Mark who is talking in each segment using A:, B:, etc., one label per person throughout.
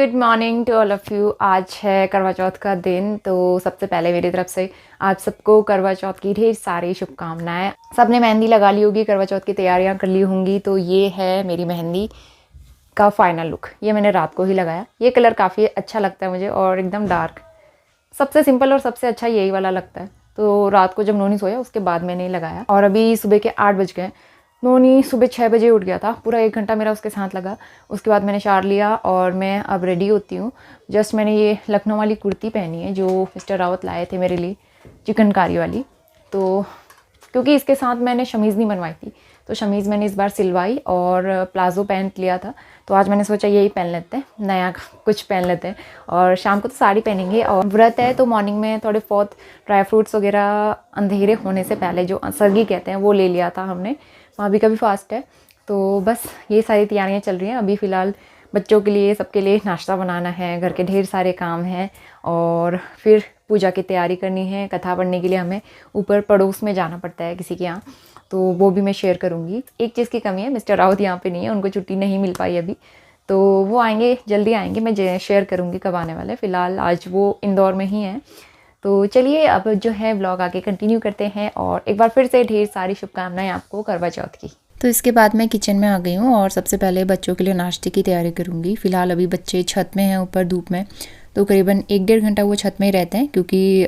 A: Good morning to all of you. आज है करवा चौथ का दिन, तो सबसे पहले मेरी तरफ से आप सबको करवा चौथ की ढेर सारी शुभकामनाएं। सबने मेहंदी लगा ली होगी, करवा चौथ की तैयारियां कर ली होंगी। तो ये है मेरी मेहंदी का फाइनल लुक। ये मैंने रात को ही लगाया। ये कलर काफ़ी अच्छा लगता है मुझे और एकदम डार्क, सबसे सिंपल और सबसे अच्छा यही वाला लगता है। तो रात को जब नोनी सोया उसके बाद मैंने लगाया और अभी सुबह के 8 बज गए। नोनी सुबह 6 बजे उठ गया था, पूरा 1 घंटा मेरा उसके साथ लगा। उसके बाद मैंने शावर लिया और मैं अब रेडी होती हूँ। जस्ट मैंने ये लखनऊ वाली कुर्ती पहनी है जो मिस्टर रावत लाए थे मेरे लिए, चिकनकारी वाली। तो क्योंकि इसके साथ मैंने शमीज़ नहीं बनवाई थी, तो शमीज़ मैंने इस बार सिलवाई और प्लाज़ो पैंट लिया था। तो आज मैंने सोचा यही पहन लेते हैं, नया कुछ पहन लेते हैं। और शाम को तो साड़ी पहनेंगे और व्रत है, तो मॉर्निंग में थोड़े बहुत ड्राई फ्रूट्स वगैरह अंधेरे होने से पहले जो सरगी कहते हैं वो ले लिया था हमने। भाभी का भी फास्ट है, तो बस ये सारी तैयारियां चल रही हैं। अभी फ़िलहाल बच्चों के लिए, सबके लिए नाश्ता बनाना है, घर के ढेर सारे काम हैं और फिर पूजा की तैयारी करनी है। कथा पढ़ने के लिए हमें ऊपर पड़ोस में जाना पड़ता है किसी के यहाँ, तो वो भी मैं शेयर करूँगी। एक चीज़ की कमी है, मिस्टर रावत यहाँ पे नहीं है, उनको छुट्टी नहीं मिल पाई अभी, तो वो आएंगे, जल्दी आएंगे। मैं शेयर करूँगी कब आने वाले। फ़िलहाल आज वो इंदौर में ही हैं। तो चलिए अब जो है व्लॉग आगे कंटिन्यू करते हैं और एक बार फिर से ढेर सारी शुभकामनाएं आपको करवा चौथ की। तो इसके बाद मैं किचन में आ गई हूँ और सबसे पहले बच्चों के लिए नाश्ते की तैयारी करूँगी। फ़िलहाल अभी बच्चे छत में हैं ऊपर धूप में, तो करीबन 1-1.5 घंटा वो छत में ही रहते हैं, क्योंकि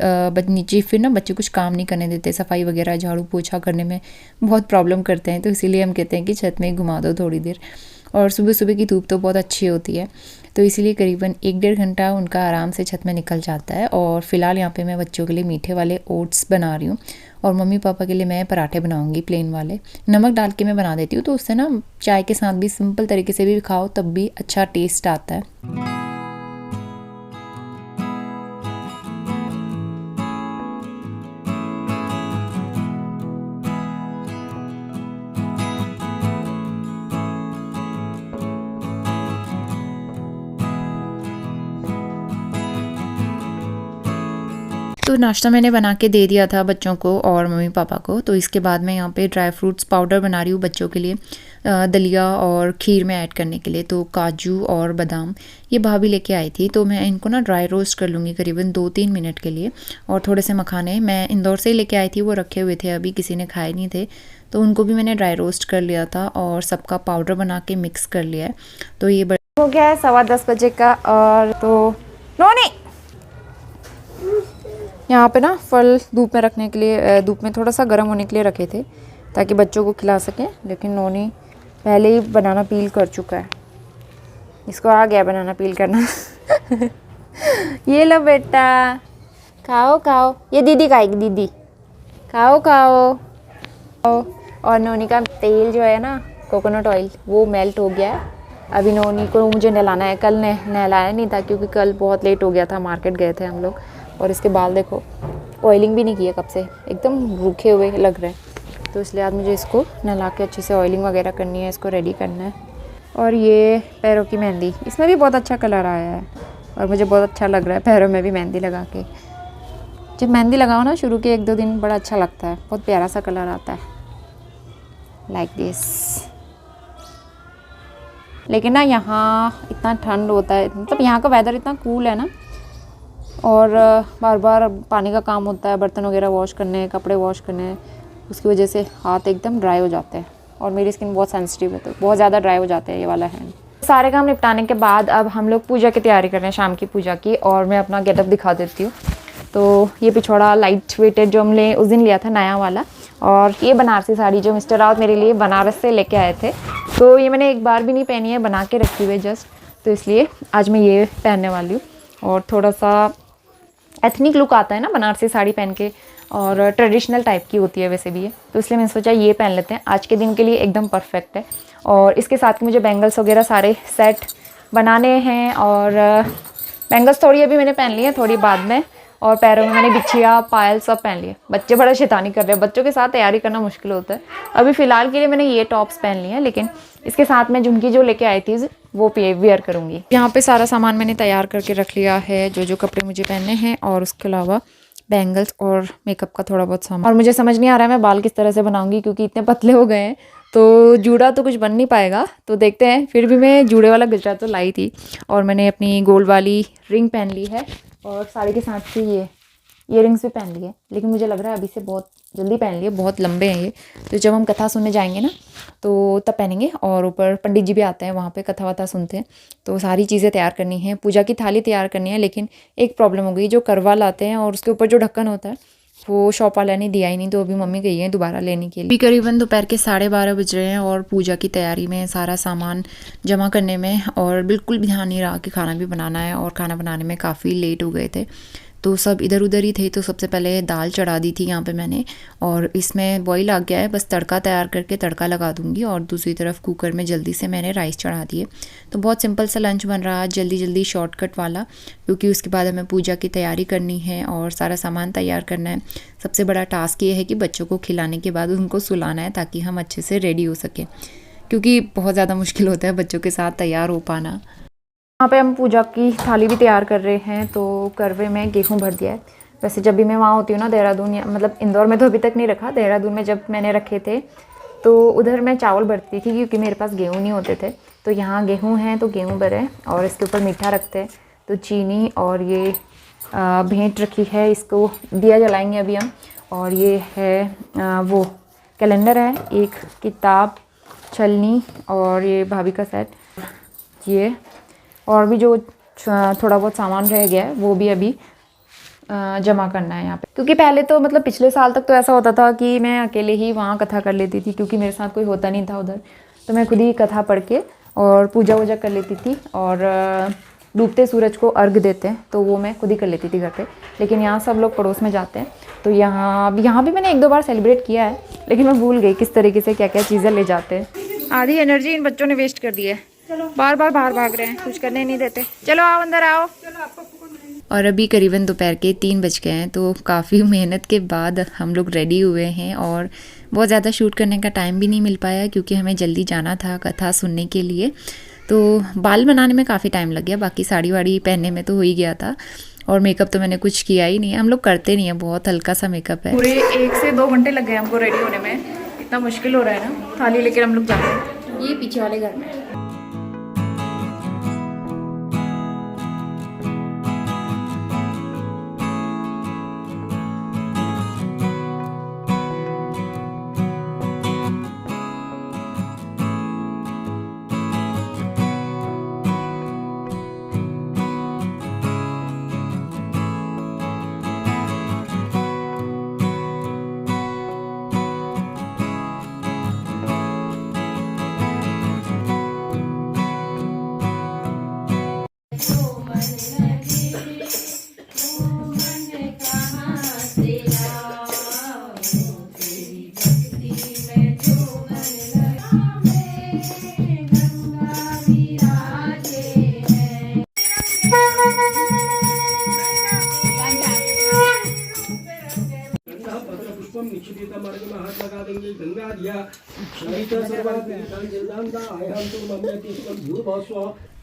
A: नीचे फिर ना बच्चे कुछ काम नहीं करने देते, सफाई वगैरह झाड़ू पोछा करने में बहुत प्रॉब्लम करते हैं। तो इसीलिए हम कहते हैं कि छत में ही घुमा दो थोड़ी देर। और सुबह सुबह की धूप तो बहुत अच्छी होती है, तो इसीलिए करीबन 1-1.5 घंटा उनका आराम से छत में निकल जाता है। और फ़िलहाल यहाँ पे मैं बच्चों के लिए मीठे वाले ओट्स बना रही हूँ और मम्मी पापा के लिए मैं पराठे बनाऊँगी प्लेन वाले। नमक डाल के मैं बना देती हूँ, तो उससे ना चाय के साथ भी सिंपल तरीके से भी खाओ तब भी अच्छा टेस्ट आता है। तो नाश्ता मैंने बना के दे दिया था बच्चों को और मम्मी पापा को। तो इसके बाद मैं यहाँ पे ड्राई फ्रूट्स पाउडर बना रही हूँ बच्चों के लिए, दलिया और खीर में ऐड करने के लिए। तो काजू और बादाम ये भाभी लेके आई थी, तो मैं इनको ना ड्राई रोस्ट कर लूँगी करीबन 2-3 मिनट के लिए। और थोड़े से मखाने मैं इंदौर से ही लेके आई थी, वो रखे हुए थे, अभी किसी ने खाए नहीं थे, तो उनको भी मैंने ड्राई रोस्ट कर लिया था और सबका पाउडर बना के मिक्स कर लिया है। तो ये हो गया है 10:15 बजे का। और तो नोनी यहाँ पे ना फल धूप में रखने के लिए, धूप में थोड़ा सा गर्म होने के लिए रखे थे ताकि बच्चों को खिला सकें, लेकिन नोनी पहले ही बनाना पील कर चुका है। इसको आ गया बनाना पील करना। ये लो बेटा, खाओ खाओ, ये दीदी खाएगी, दीदी खाओ खाओ। और नोनी का तेल जो है ना, कोकोनट ऑयल, वो मेल्ट हो गया है। अभी नोनी को मुझे नहलाना है। कल नहलाया नहीं था क्योंकि कल बहुत लेट हो गया था, मार्केट गए थे हम लोग। और इसके बाल देखो, ऑयलिंग भी नहीं किया कब से, एकदम रूखे हुए लग रहे हैं। तो इसलिए आज मुझे इसको नहला के अच्छे से ऑयलिंग वगैरह करनी है, इसको रेडी करना है। और ये पैरों की मेहंदी, इसमें भी बहुत अच्छा कलर आया है और मुझे बहुत अच्छा लग रहा है पैरों में भी मेहंदी लगा के। जब मेहंदी लगाओ ना शुरू के 1-2 दिन बड़ा अच्छा लगता है, बहुत प्यारा सा कलर आता है, लाइक दिस। लेकिन ना यहाँ इतना ठंड होता है, मतलब यहाँ का वेदर इतना कूल है ना, और बार बार पानी का काम होता है, बर्तन वगैरह वॉश करने, कपड़े वॉश करने, उसकी वजह से हाथ एकदम ड्राई हो जाते हैं। और मेरी स्किन बहुत सेंसिटिव है, तो बहुत ज़्यादा ड्राई हो जाते हैं ये वाला हैंड। सारे काम निपटाने के बाद अब हम लोग पूजा की तैयारी कर रहे हैं, शाम की पूजा की। और मैं अपना गेटअप दिखा देती हूँ। तो ये पिछोड़ा लाइट वेटेड जो हमने उस दिन लिया था, नया वाला। और ये बनारसी साड़ी जो मिस्टर रावत मेरे लिए बनारस से लेके आए थे, तो ये मैंने एक बार भी नहीं पहनी है, बना के रखी हुई है जस्ट, तो इसलिए आज मैं ये पहनने वाली हूँ। और थोड़ा सा एथनिक लुक आता है ना बनारसी साड़ी पहन के, और ट्रेडिशनल टाइप की होती है वैसे भी ये, तो इसलिए मैंने सोचा ये पहन लेते हैं, आज के दिन के लिए एकदम परफेक्ट है। और इसके साथ मुझे बैंगल्स वगैरह सारे सेट बनाने हैं। और बैंगल्स थोड़ी अभी मैंने पहन ली है, थोड़ी बाद में। और पैरों में मैंने बिछिया, पायल सब पहन लिए। बच्चे बड़ा शैतानी कर रहे हैं, बच्चों के साथ तैयारी करना मुश्किल होता है। अभी फ़िलहाल के लिए मैंने ये टॉप्स पहन लिए हैं, लेकिन इसके साथ मैं झुमकी जो लेके आई थी वो वेयर करूँगी। यहाँ पे सारा सामान मैंने तैयार करके रख लिया है, जो जो कपड़े मुझे पहनने हैं, और उसके अलावा बैंगल्स और मेकअप का थोड़ा बहुत सामान। और मुझे समझ नहीं आ रहा है मैं बाल किस तरह से बनाऊँगी, क्योंकि इतने पतले हो गए हैं, तो जूड़ा तो कुछ बन नहीं पाएगा, तो देखते हैं। फिर भी मैं जूड़े वाला गजरा तो लाई थी, और मैंने अपनी गोल्ड वाली रिंग पहन ली है, और साड़ी के साथ से ये इयररिंग्स भी पहन लिए। लेकिन मुझे लग रहा है अभी से बहुत जल्दी पहन लिए, बहुत लंबे हैं ये। तो जब हम कथा सुनने जाएंगे ना तो तब पहनेंगे। और ऊपर पंडित जी भी आते हैं, वहाँ पे कथा वथा सुनते हैं। तो सारी चीज़ें तैयार करनी है, पूजा की थाली तैयार करनी है। लेकिन एक प्रॉब्लम हो गई, जो करवा लाते हैं और उसके ऊपर जो ढक्कन होता है वो शॉप वाला ने दिया ही नहीं, तो अभी मम्मी गई है दोबारा लेने के लिए। अभी करीबन दोपहर के 12:30 बज रहे हैं, और पूजा की तैयारी में सारा सामान जमा करने में और बिल्कुल भी ध्यान नहीं रहा कि खाना भी बनाना है। और खाना बनाने में काफ़ी लेट हो गए थे, तो सब इधर उधर ही थे। तो सबसे पहले दाल चढ़ा दी थी यहाँ पे मैंने, और इसमें बॉईल आ गया है, बस तड़का तैयार करके तड़का लगा दूंगी। और दूसरी तरफ कुकर में जल्दी से मैंने राइस चढ़ा दिए। तो बहुत सिंपल सा लंच बन रहा है, जल्दी जल्दी शॉर्टकट वाला, क्योंकि उसके बाद हमें पूजा की तैयारी करनी है और सारा सामान तैयार करना है। सबसे बड़ा टास्क ये है कि बच्चों को खिलाने के बाद उनको सुलाना है, ताकि हम अच्छे से रेडी हो सकें, क्योंकि बहुत ज़्यादा मुश्किल होता है बच्चों के साथ तैयार हो पाना। यहाँ पे हम पूजा की थाली भी तैयार कर रहे हैं। तो करवे में गेहूं भर दिया है। वैसे जब भी मैं वहाँ होती हूँ ना देहरादून, या मतलब इंदौर में तो अभी तक नहीं रखा, देहरादून में जब मैंने रखे थे तो उधर मैं चावल भरती थी, क्योंकि मेरे पास गेहूं नहीं होते थे। तो यहाँ गेहूं हैं तो गेहूं भरे, और इसके ऊपर मीठा रखते हैं। तो चीनी और ये भेंट रखी है, इसको दिया जलाएंगे अभी हम। और ये है वो कैलेंडर है, एक किताब, छलनी, और ये भाभी का सेट, ये और भी जो थोड़ा बहुत सामान रह गया है वो भी अभी जमा करना है यहाँ पे। क्योंकि पहले तो मतलब पिछले साल तक तो ऐसा होता था कि मैं अकेले ही वहाँ कथा कर लेती थी, क्योंकि मेरे साथ कोई होता नहीं था उधर। तो मैं खुद ही कथा पढ़ के और पूजा वूजा कर लेती थी। और डूबते सूरज को अर्घ देते हैं तो वो मैं खुद ही कर लेती थी घर पे। लेकिन यहाँ सब लोग पड़ोस में जाते हैं, तो यहाँ भी मैंने 1-2 बार सेलिब्रेट किया है, लेकिन मैं भूल गई किस तरीके से क्या क्या चीज़ें ले जाते हैं। आधी एनर्जी इन बच्चों ने वेस्ट कर दी है, बार बार बाहर भाग रहे हैं, कुछ करने नहीं देते। चलो आओ अंदर आओ। और अभी करीबन दोपहर के 3 बज गए हैं, तो काफ़ी मेहनत के बाद हम लोग रेडी हुए हैं। और बहुत ज़्यादा शूट करने का टाइम भी नहीं मिल पाया, क्योंकि हमें जल्दी जाना था कथा सुनने के लिए। तो बाल बनाने में काफ़ी टाइम लग गया, बाकी साड़ी वाड़ी पहनने में तो हो ही गया था। और मेकअप तो मैंने कुछ किया ही नहीं है, हम लोग करते नहीं है, बहुत हल्का सा मेकअप है। पूरे 1 से 2 घंटे लग गए हमको रेडी होने में, इतना मुश्किल हो रहा है ना। थाली लेकर हम लोग जाते हैं, ये पीछे वाले घर में।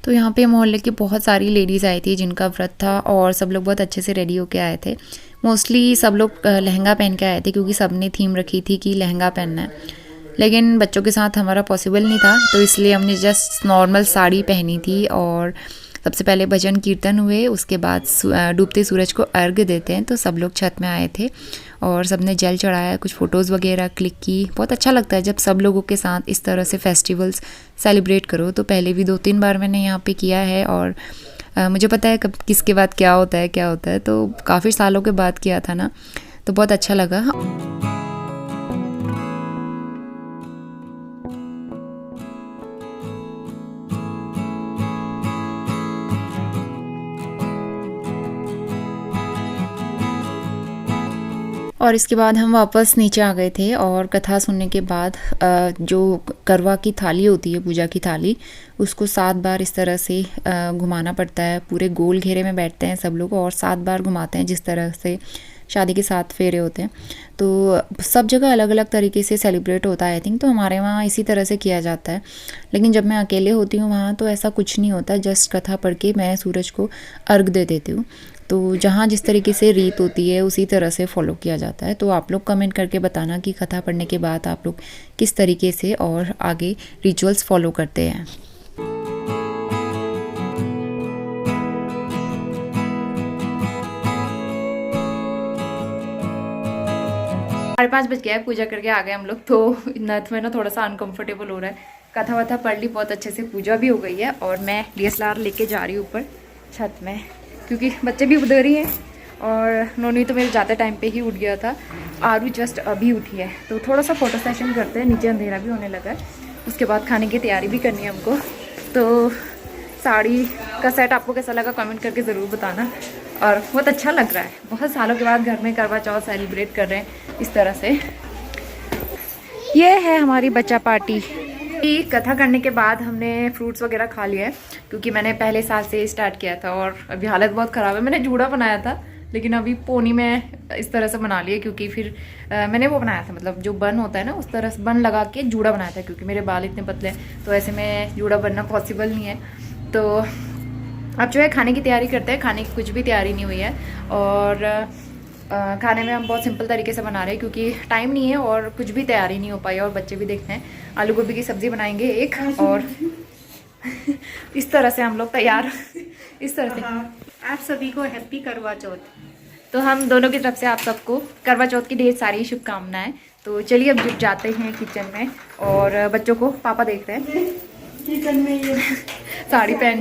A: तो यहाँ पे मोहल्ले की बहुत सारी लेडीज़ आई थी जिनका व्रत था, और सब लोग बहुत अच्छे से रेडी होके आए थे। मोस्टली सब लोग लहंगा पहन के आए थे, क्योंकि सब ने थीम रखी थी कि लहंगा पहनना है। लेकिन बच्चों के साथ हमारा पॉसिबल नहीं था, तो इसलिए हमने जस्ट नॉर्मल साड़ी पहनी थी। और सबसे पहले भजन कीर्तन हुए, उसके बाद डूबते सूरज को अर्घ देते हैं, तो सब लोग छत में आए थे और सब ने जल चढ़ाया, कुछ फ़ोटोज़ वगैरह क्लिक की। बहुत अच्छा लगता है जब सब लोगों के साथ इस तरह से फेस्टिवल्स सेलिब्रेट करो। तो पहले भी 2-3 बार मैंने यहाँ पे किया है, और मुझे पता है कब किसके बाद क्या होता है। तो काफ़ी सालों के बाद किया था ना, तो बहुत अच्छा लगा। और इसके बाद हम वापस नीचे आ गए थे, और कथा सुनने के बाद जो करवा की थाली होती है, पूजा की थाली, उसको 7 बार इस तरह से घुमाना पड़ता है। पूरे गोल घेरे में बैठते हैं सब लोग और 7 बार घुमाते हैं, जिस तरह से शादी के 7 फेरे होते हैं। तो सब जगह अलग अलग तरीके से सेलिब्रेट होता है आई थिंक, तो हमारे वहाँ इसी तरह से किया जाता है। लेकिन जब मैं अकेले होती हूँ वहाँ तो ऐसा कुछ नहीं होता, जस्ट कथा पढ़ के मैं सूरज को अर्घ दे देती हूँ। तो जहाँ जिस तरीके से रीत होती है उसी तरह से फॉलो किया जाता है। तो आप लोग कमेंट करके बताना कि कथा पढ़ने के बाद आप लोग किस तरीके से और आगे रिचुअल्स फॉलो करते हैं। 5:30 बज गया है, पूजा करके आ गए हम लोग। तो नथ में ना थोड़ा सा अनकंफर्टेबल हो रहा है। कथा वथा पढ़ ली, बहुत अच्छे से पूजा भी हो गई है और मैं DSLR लेके जा रही हूँ ऊपर छत में, क्योंकि बच्चे भी उधर ही हैं और नोनी तो मेरे जाते टाइम पे ही उठ गया था। आरू जस्ट अभी उठी है, तो थोड़ा सा फोटो सेशन करते हैं। नीचे अंधेरा भी होने लगा है, उसके बाद खाने की तैयारी भी करनी है हमको। तो साड़ी का सेट आपको कैसा लगा कमेंट करके ज़रूर बताना। और बहुत अच्छा लग रहा है, बहुत सालों के बाद घर में करवा चौथ सेलिब्रेट कर रहे हैं इस तरह से। ये है हमारी बच्चा पार्टी। कथा करने के बाद हमने फ्रूट्स वगैरह खा लिया है, क्योंकि मैंने पहले साल से स्टार्ट किया था और अभी हालत बहुत ख़राब है। मैंने जूड़ा बनाया था, लेकिन अभी पोनी में इस तरह से बना लिया, क्योंकि फिर मैंने वो बनाया था, मतलब जो बन होता है ना, उस तरह से बन लगा के जूड़ा बनाया था, क्योंकि मेरे बाल इतने पतले हैं तो ऐसे में जूड़ा बनना पॉसिबल नहीं है। तो अब जो है खाने की तैयारी करते हैं। खाने की कुछ भी तैयारी नहीं हुई है और खाने में हम बहुत सिंपल तरीके से बना रहे हैं, क्योंकि टाइम नहीं है और कुछ भी तैयारी नहीं हो पाई और बच्चे भी देखते हैं। आलू गोभी की सब्ज़ी बनाएंगे एक, और इस तरह से हम लोग तैयार इस तरह से।
B: आप सभी को हैप्पी करवा चौथ।
A: तो हम दोनों की तरफ से आप सबको करवा चौथ की ढेर सारी शुभकामनाएं। तो चलिए अब जुट जाते हैं किचन में, और बच्चों को पापा देख रहे हैं
B: किचन में। ये
A: साड़ी पहन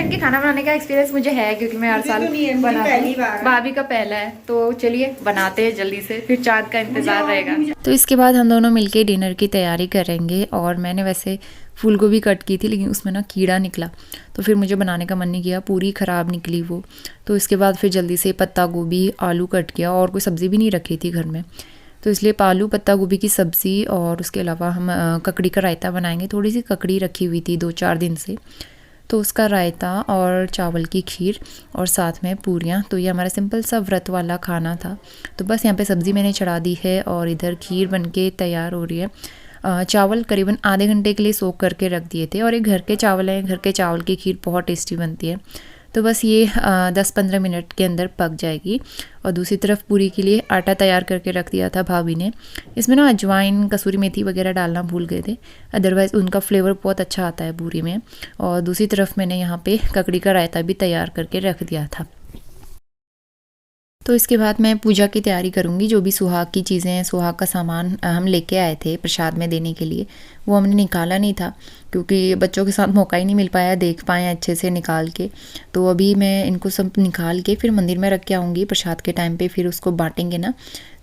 A: के खाना बनाने का एक्सपीरियंस मुझे है, क्योंकि मैं हर साल बनाती हूँ। भाभी का पहला है, तो चलिए बनाते हैं जल्दी से, फिर चाँद का इंतजार रहेगा। तो इसके बाद हम दोनों मिलके डिनर की तैयारी करेंगे। और मैंने वैसे फूल गोभी कट की थी, लेकिन उसमें ना कीड़ा निकला, तो फिर मुझे बनाने का मन नहीं किया, पूरी ख़राब निकली वो। तो इसके बाद फिर जल्दी से पत्ता गोभी आलू कट किया, और कोई सब्ज़ी भी नहीं रखी थी घर में, तो इसलिए आलू पत्ता गोभी की सब्ज़ी, और उसके अलावा हम ककड़ी का रायता बनाएंगे। थोड़ी सी ककड़ी रखी हुई थी 2-4 दिन से, तो उसका रायता और चावल की खीर और साथ में पूरियाँ। तो ये हमारा सिंपल सा व्रत वाला खाना था। तो बस यहाँ पे सब्ज़ी मैंने चढ़ा दी है और इधर खीर बनके तैयार हो रही है। चावल करीबन आधे घंटे के लिए सोख करके रख दिए थे, और ये घर के चावल हैं। घर के चावल की खीर बहुत टेस्टी बनती है। तो बस ये 10-15 मिनट के अंदर पक जाएगी। और दूसरी तरफ पूरी के लिए आटा तैयार करके रख दिया था भाभी ने। इसमें ना अजवाइन कसूरी मेथी वगैरह डालना भूल गए थे, अदरवाइज़ उनका फ्लेवर बहुत अच्छा आता है पूरी में। और दूसरी तरफ मैंने यहाँ पे ककड़ी का रायता भी तैयार करके रख दिया था। तो इसके बाद मैं पूजा की तैयारी करूँगी। जो भी सुहाग की चीज़ें हैं, सुहाग का सामान हम लेके आए थे प्रसाद में देने के लिए, वो हमने निकाला नहीं था, क्योंकि बच्चों के साथ मौका ही नहीं मिल पाया देख पाए अच्छे से निकाल के। तो अभी मैं इनको सब निकाल के फिर मंदिर में रख के आऊँगी प्रसाद के टाइम पे, फिर उसको बांटेंगे ना,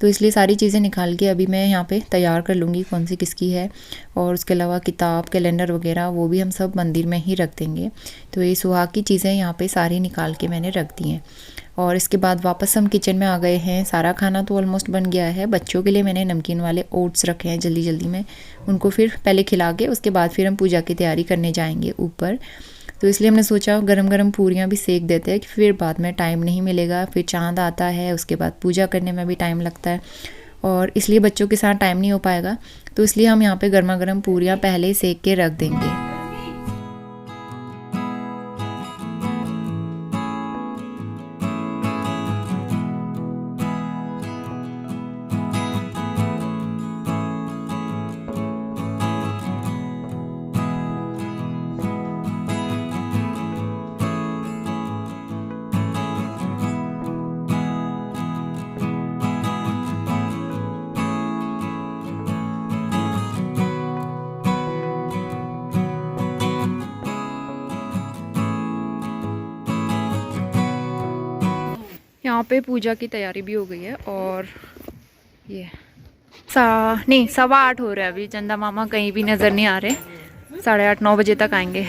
A: तो इसलिए सारी चीज़ें निकाल के अभी मैं यहाँ पे तैयार कर लूँगी कौन सी किसकी है। और उसके अलावा किताब कैलेंडर वगैरह वो भी हम सब मंदिर में ही रख देंगे। तो ये सुहाग की चीज़ें यहाँ पे सारी निकाल के मैंने रख दी हैं। और इसके बाद वापस हम किचन में आ गए हैं। सारा खाना तो ऑलमोस्ट बन गया है। बच्चों के लिए मैंने नमकीन वाले ओट्स रखे हैं जल्दी जल्दी में, उनको फिर पहले खिला के उसके बाद फिर हम पूजा की तैयारी करने जाएंगे ऊपर। तो इसलिए हमने सोचा गरम गरम पूरियाँ भी सेक देते हैं, कि फिर बाद में टाइम नहीं मिलेगा, फिर चाँद आता है, उसके बाद पूजा करने में भी टाइम लगता है, और इसलिए बच्चों के साथ टाइम नहीं हो पाएगा। तो इसलिए हम यहाँ पे गर्मा गर्म पूरियाँ पहले सेक के रख देंगे। यहाँ पे पूजा की तैयारी भी हो गई है, और ये 8:15 हो रहा है अभी। चंदा मामा कहीं भी नज़र नहीं आ रहे, 8:30-9 बजे तक आएंगे।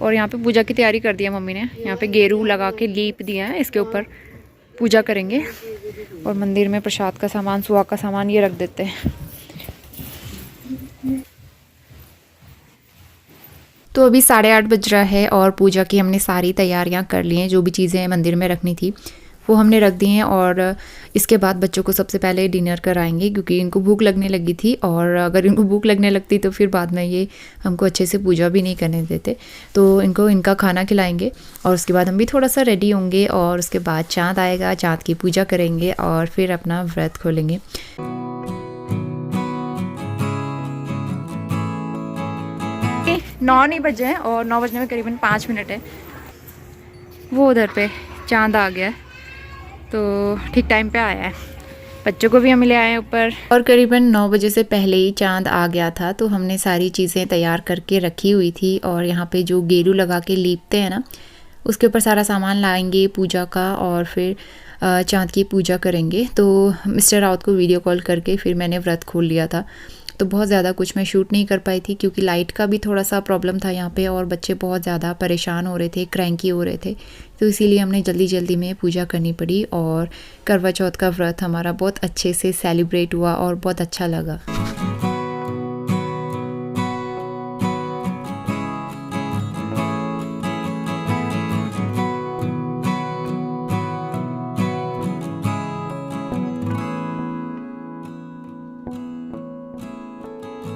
A: और यहाँ पे पूजा की तैयारी कर दी है मम्मी ने। यहाँ पे गेरू लगा के लीप दिया है, इसके ऊपर पूजा करेंगे। और मंदिर में प्रसाद का सामान, सुहाग का सामान ये रख देते हैं। तो अभी 8:30 बज रहा है और पूजा की हमने सारी तैयारियां कर ली हैं। जो भी चीज़ें मंदिर में रखनी थी वो हमने रख दिए हैं। और इसके बाद बच्चों को सबसे पहले डिनर कराएंगे क्योंकि इनको भूख लगने लगी थी, और अगर इनको भूख लगने लगती तो फिर बाद में ये हमको अच्छे से पूजा भी नहीं करने देते। तो इनको इनका खाना खिलाएंगे और उसके बाद हम भी थोड़ा सा रेडी होंगे, और उसके बाद चाँद आएगा, चाँद की पूजा करेंगे और फिर अपना व्रत खोलेंगे। 9 नहीं बजे हैं और 9 बजने में करीबन 5 मिनट है। वो उधर पे चांद आ गया, तो ठीक टाइम पे आया है। बच्चों को भी हम ले आए हैं ऊपर, और करीबन 9 बजे से पहले ही चांद आ गया था। तो हमने सारी चीज़ें तैयार करके रखी हुई थी, और यहाँ पे जो गेरू लगा के लीपते हैं ना, उसके ऊपर सारा सामान लाएंगे पूजा का, और फिर चांद की पूजा करेंगे। तो मिस्टर राउत को वीडियो कॉल करके फिर मैंने व्रत खोल लिया था। तो बहुत ज़्यादा कुछ मैं शूट नहीं कर पाई थी क्योंकि लाइट का भी थोड़ा सा प्रॉब्लम था यहाँ पे, और बच्चे बहुत ज़्यादा परेशान हो रहे थे, क्रैंकी हो रहे थे। तो इसीलिए हमने जल्दी जल्दी में पूजा करनी पड़ी, और करवा चौथ का व्रत हमारा बहुत अच्छे से सेलिब्रेट हुआ और बहुत अच्छा लगा।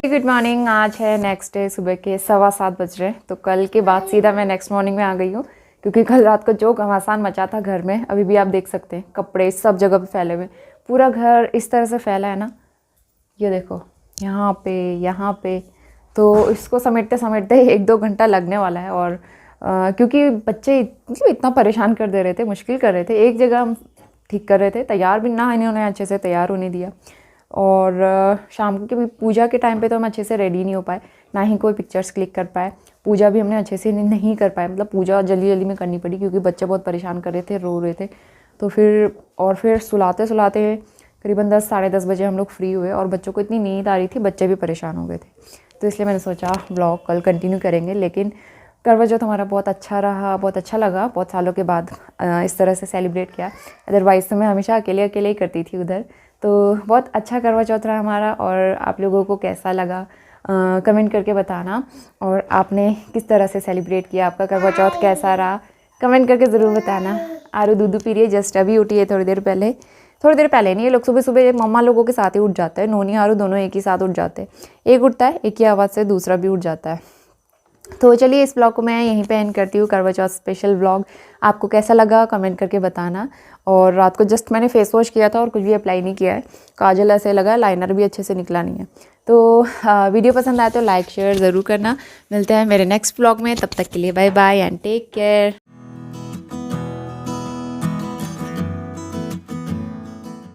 A: Good morning. आज है नेक्स्ट डे, सुबह के 7:15 बज रहे हैं। तो कल के बाद सीधा मैं नेक्स्ट मॉर्निंग में आ गई हूँ क्योंकि कल रात को जो घमासान मचा था घर में, अभी भी आप देख सकते हैं, कपड़े सब जगह पे फैले हुए। पूरा घर इस तरह से फैला है ना, ये देखो, यहाँ पे। तो इसको समेटते समेटते 1-2 घंटा लगने वाला है। और क्योंकि बच्चे मतलब इतना परेशान कर दे रहे थे, मुश्किल कर रहे थे। एक जगह हम ठीक कर रहे थे, तैयार भी ना इन्होंने अच्छे से तैयार होने दिया, और शाम को भी पूजा के टाइम पे तो हम अच्छे से रेडी नहीं हो पाए, ना ही कोई पिक्चर्स क्लिक कर पाए। पूजा भी हमने अच्छे से नहीं कर पाए, मतलब पूजा जल्दी जल्दी में करनी पड़ी क्योंकि बच्चे बहुत परेशान कर रहे थे, रो रहे थे। तो फिर सुलाते करीबन 10 साढ़े 10 बजे हम लोग फ्री हुए, और बच्चों को इतनी नींद आ रही थी, बच्चे भी परेशान हो गए थे। तो इसलिए मैंने सोचा व्लॉग कल कंटिन्यू करेंगे। लेकिन करवा चौथ हमारा बहुत अच्छा रहा, बहुत अच्छा लगा। बहुत सालों के बाद इस तरह से सेलिब्रेट किया, अदरवाइज़ तो मैं हमेशा अकेले ही करती थी उधर। तो बहुत अच्छा करवा चौथ रहा हमारा। और आप लोगों को कैसा लगा कमेंट करके बताना, और आपने किस तरह से सेलिब्रेट किया, आपका करवा चौथ कैसा रहा, कमेंट करके ज़रूर बताना। आरू दूध पी रही है, जस्ट अभी उठी है, थोड़ी देर पहले नहीं। ये लोग सुबह सुबह मम्मा लोगों के साथ ही उठ जाते हैं, नोनी आरू दोनों एक ही साथ उठ जाते हैं। एक उठता है, एक ही आवाज़ से दूसरा भी उठ जाता है। तो चलिए इस ब्लॉग को मैं यहीं पे एंड करती हूँ। करवा चौथ स्पेशल ब्लॉग आपको कैसा लगा कमेंट करके बताना। और रात को जस्ट मैंने फेस वॉश किया था और कुछ भी अप्लाई नहीं किया है, काजल ऐसे लगा, लाइनर भी अच्छे से निकला नहीं है। तो वीडियो पसंद आए तो लाइक शेयर ज़रूर करना। मिलते हैं मेरे नेक्स्ट ब्लॉग में, तब तक के लिए bye bye and take care.